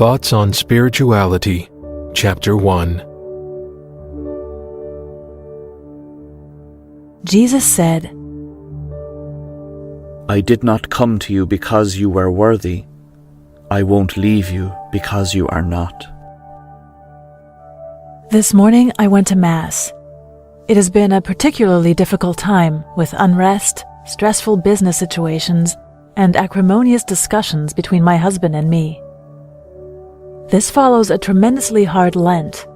Thoughts on Spirituality, Chapter 1. Jesus said, I did not come to you because you were worthy. I won't leave you because you are not. This morning I went to Mass. It has been a particularly difficult time with unrest, stressful business situations, and acrimonious discussions between my husband and me. This follows a tremendously hard Lent.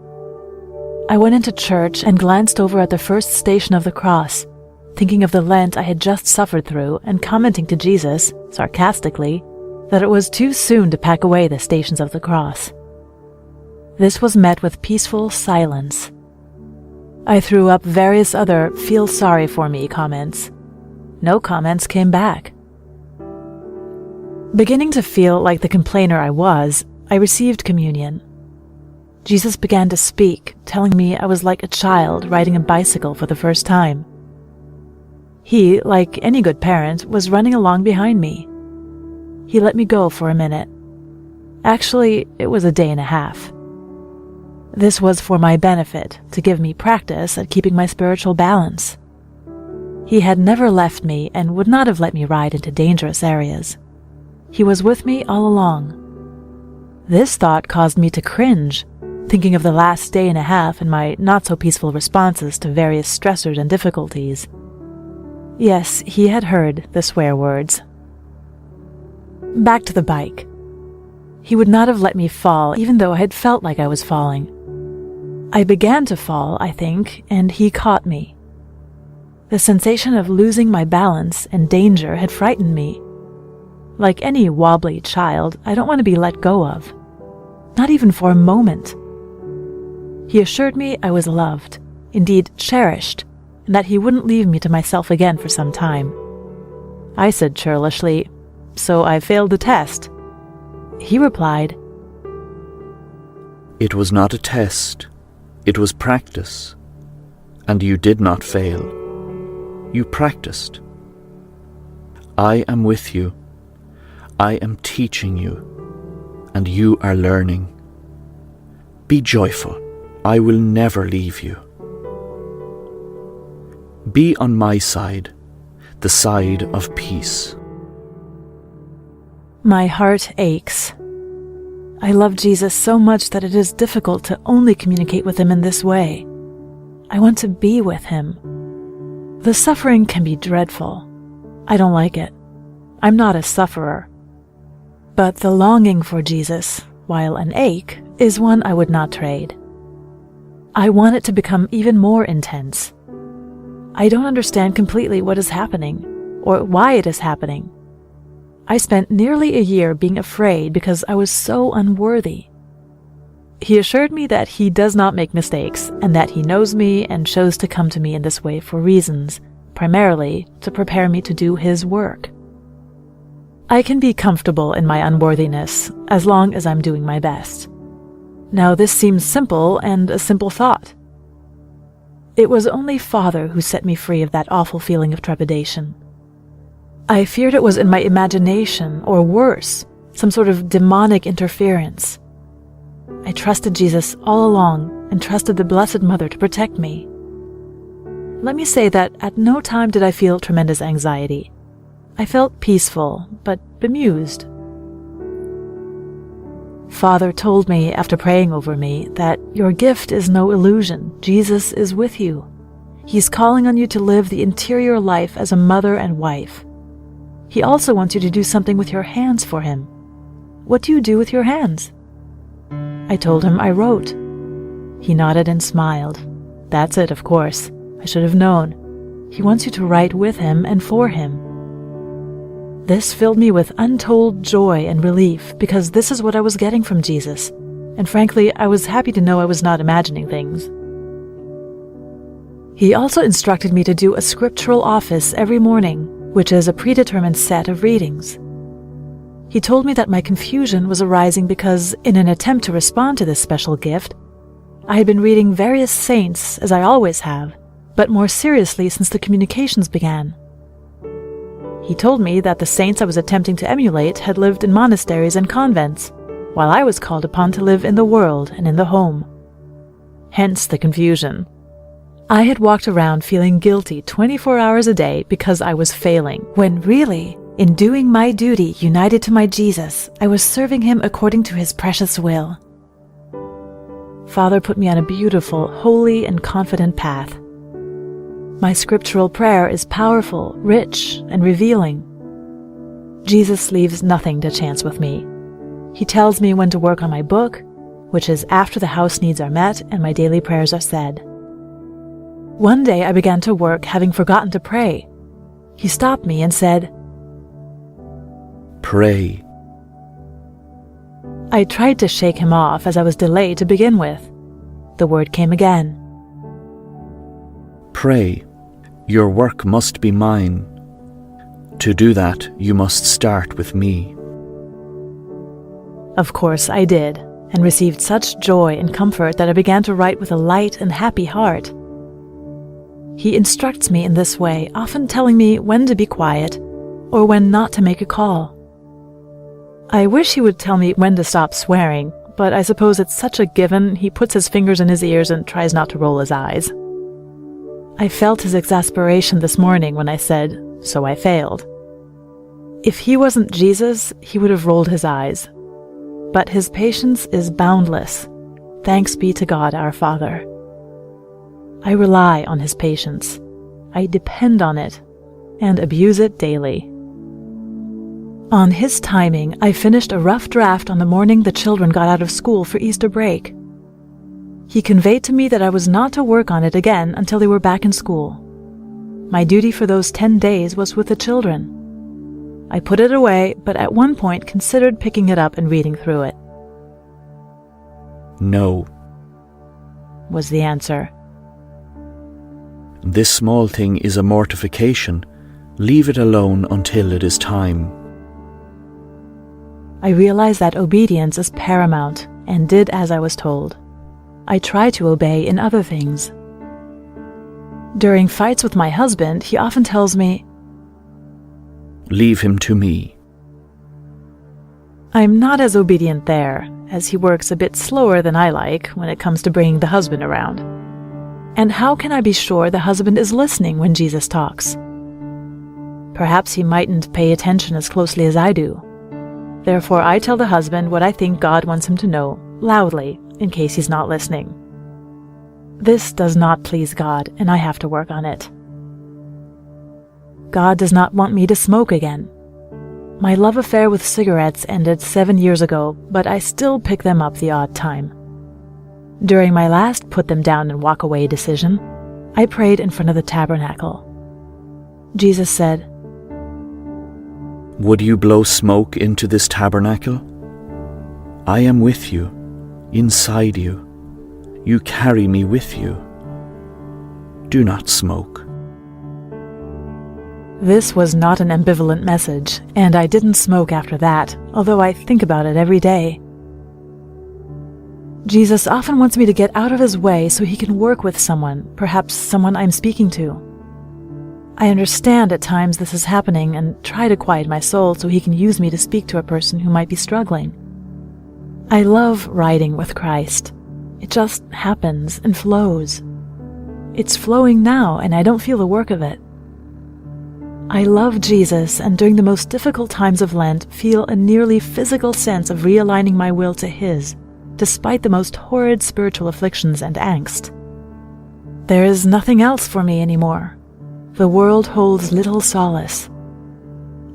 I went into church and glanced over at the first station of the cross, thinking of the Lent I had just suffered through and commenting to Jesus, sarcastically, that it was too soon to pack away the stations of the cross. This was met with peaceful silence. I threw up various other feel sorry for me comments. No comments came back. Beginning to feel like the complainer I was, I received communion. Jesus began to speak, telling me I was like a child riding a bicycle for the first time. He, like any good parent, was running along behind me. He let me go for a minute. Actually, it was a day and a half. This was for my benefit, to give me practice at keeping my spiritual balance. He had never left me and would not have let me ride into dangerous areas. He was with me all along. This thought caused me to cringe, thinking of the last day and a half and my not-so-peaceful responses to various stressors and difficulties. Yes, he had heard the swear words. Back to the bike. He would not have let me fall, even though I had felt like I was falling. I began to fall, I think, and he caught me. The sensation of losing my balance and danger had frightened me. Like any wobbly child, I don't want to be let go of. Not even for a moment. He assured me I was loved, indeed cherished, and that he wouldn't leave me to myself again for some time. I said churlishly, "So I failed the test." He replied, It was not a test, it was practice, and you did not fail. You practiced. I am with you. I am teaching you, and you are learning. Be joyful. I will never leave you. Be on my side, the side of peace. My heart aches. I love Jesus so much that it is difficult to only communicate with him in this way. I want to be with him. The suffering can be dreadful. I don't like it. I'm not a sufferer. But the longing for Jesus, while an ache, is one I would not trade. I want it to become even more intense. I don't understand completely what is happening, or why it is happening. I spent nearly a year being afraid because I was so unworthy. He assured me that he does not make mistakes, and that he knows me and chose to come to me in this way for reasons, primarily to prepare me to do his work. I can be comfortable in my unworthiness as long as I'm doing my best. Now this seems simple and a simple thought. It was only Father who set me free of that awful feeling of trepidation. I feared it was in my imagination, or worse, some sort of demonic interference. I trusted Jesus all along and trusted the Blessed Mother to protect me. Let me say that at no time did I feel tremendous anxiety. I felt peaceful, but bemused. Father told me after praying over me that your gift is no illusion. Jesus is with you. He's calling on you to live the interior life as a mother and wife. He also wants you to do something with your hands for him. What do you do with your hands? I told him I wrote. He nodded and smiled. That's it, of course. I should have known. He wants you to write with him and for him. This filled me with untold joy and relief because this is what I was getting from Jesus, and frankly, I was happy to know I was not imagining things. He also instructed me to do a scriptural office every morning, which is a predetermined set of readings. He told me that my confusion was arising because, in an attempt to respond to this special gift, I had been reading various saints, as I always have, but more seriously since the communications began. He told me that the saints I was attempting to emulate had lived in monasteries and convents, while I was called upon to live in the world and in the home. Hence the confusion. I had walked around feeling guilty 24 hours a day because I was failing, when really, in doing my duty united to my Jesus, I was serving him according to his precious will. Father put me on a beautiful, holy, and confident path. My scriptural prayer is powerful, rich, and revealing. Jesus leaves nothing to chance with me. He tells me when to work on my book, which is after the house needs are met and my daily prayers are said. One day I began to work having forgotten to pray. He stopped me and said, Pray. I tried to shake him off as I was delayed to begin with. The word came again. Pray. Your work must be mine. To do that, you must start with me. Of course I did, and received such joy and comfort that I began to write with a light and happy heart. He instructs me in this way, often telling me when to be quiet or when not to make a call. I wish he would tell me when to stop swearing, but I suppose it's such a given he puts his fingers in his ears and tries not to roll his eyes. I felt his exasperation this morning when I said, "So I failed." If he wasn't Jesus, he would have rolled his eyes. But his patience is boundless. Thanks be to God our Father. I rely on his patience. I depend on it and abuse it daily. On his timing, I finished a rough draft on the morning the children got out of school for Easter break. He conveyed to me that I was not to work on it again until they were back in school. My duty for those 10 days was with the children. I put it away, but at one point considered picking it up and reading through it. No. Was the answer. This small thing is a mortification. Leave it alone until it is time. I realized that obedience is paramount and did as I was told. I try to obey in other things. During fights with my husband, he often tells me, Leave him to me. I'm not as obedient there, as he works a bit slower than I like when it comes to bringing the husband around. And how can I be sure the husband is listening when Jesus talks? Perhaps he mightn't pay attention as closely as I do. Therefore, I tell the husband what I think God wants him to know, loudly, in case he's not listening. This does not please God, and I have to work on it. God does not want me to smoke again. My love affair with cigarettes ended 7 years ago, but I still pick them up the odd time. During my last put them down and walk away decision, I prayed in front of the tabernacle. Jesus said, Would you blow smoke into this tabernacle? I am with you, inside you. You carry me with you. Do not smoke. This was not an ambivalent message, and I didn't smoke after that, although I think about it every day. Jesus often wants me to get out of his way so he can work with someone, perhaps someone I'm speaking to. I understand at times this is happening and try to quiet my soul so he can use me to speak to a person who might be struggling. I love riding with Christ. It just happens and flows. It's flowing now, and I don't feel the work of it. I love Jesus, and during the most difficult times of Lent, feel a nearly physical sense of realigning my will to his, despite the most horrid spiritual afflictions and angst. There is nothing else for me anymore. The world holds little solace.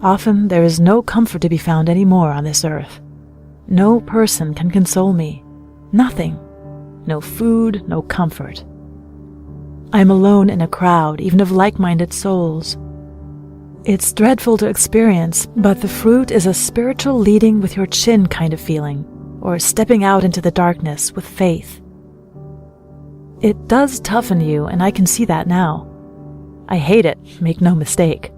Often there is no comfort to be found anymore on this earth. No person can console me. Nothing. No food, no comfort. I am alone in a crowd, even of like-minded souls. It's dreadful to experience, but the fruit is a spiritual leading with your chin kind of feeling, or stepping out into the darkness with faith. It does toughen you, and I can see that now. I hate it, make no mistake.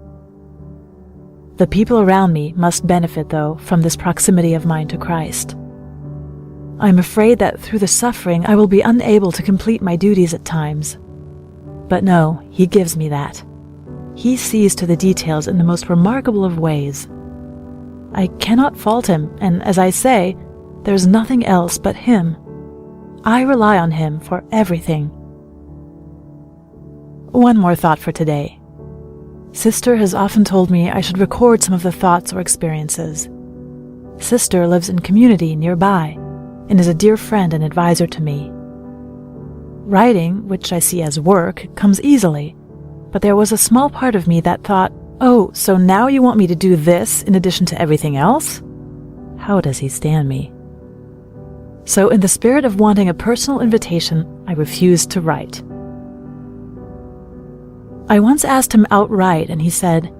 The people around me must benefit, though, from this proximity of mine to Christ. I'm afraid that through the suffering I will be unable to complete my duties at times. But no, he gives me that. He sees to the details in the most remarkable of ways. I cannot fault him, and as I say, There's nothing else but Him. I rely on Him for everything. One more thought for today. Sister has often told me I should record some of the thoughts or experiences. Sister lives in community nearby and is a dear friend and advisor to me. Writing, which I see as work, comes easily, but there was a small part of me that thought, oh, so now you want me to do this in addition to everything else? How does He stand me? So in the spirit of wanting a personal invitation, I refused to write. I once asked Him outright, and He said,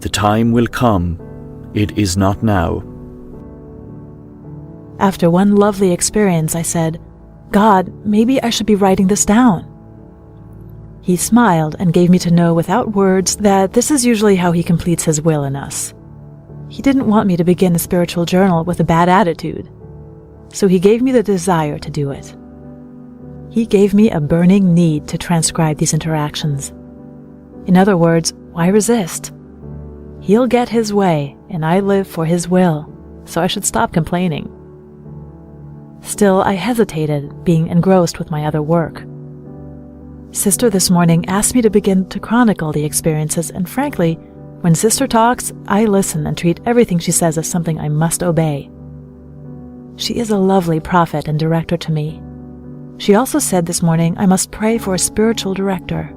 "The time will come. It is not now." After one lovely experience, I said, God, maybe I should be writing this down. He smiled and gave me to know without words that this is usually how He completes His will in us. He didn't want me to begin a spiritual journal with a bad attitude, so He gave me the desire to do it. He gave me a burning need to transcribe these interactions. In other words, why resist? He'll get His way, and I live for His will, so I should stop complaining. Still, I hesitated, being engrossed with my other work. Sister this morning asked me to begin to chronicle the experiences, and frankly, when Sister talks, I listen and treat everything she says as something I must obey. She is a lovely prophet and director to me. She also said this morning I must pray for a spiritual director.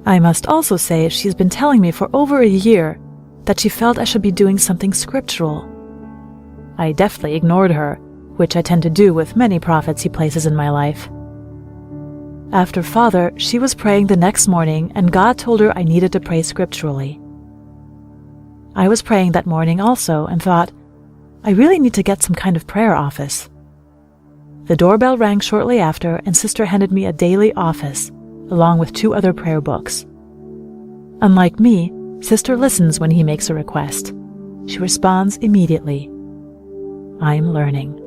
I must also say she's been telling me for over a year that she felt I should be doing something scriptural. I deftly ignored her, which I tend to do with many prophets He places in my life. After Father, she was praying the next morning, and God told her I needed to pray scripturally. I was praying that morning also and thought, I really need to get some kind of prayer office. The doorbell rang shortly after, and Sister handed me a daily office, along with 2 other prayer books. Unlike me, Sister listens when He makes a request. She responds immediately. I'm learning.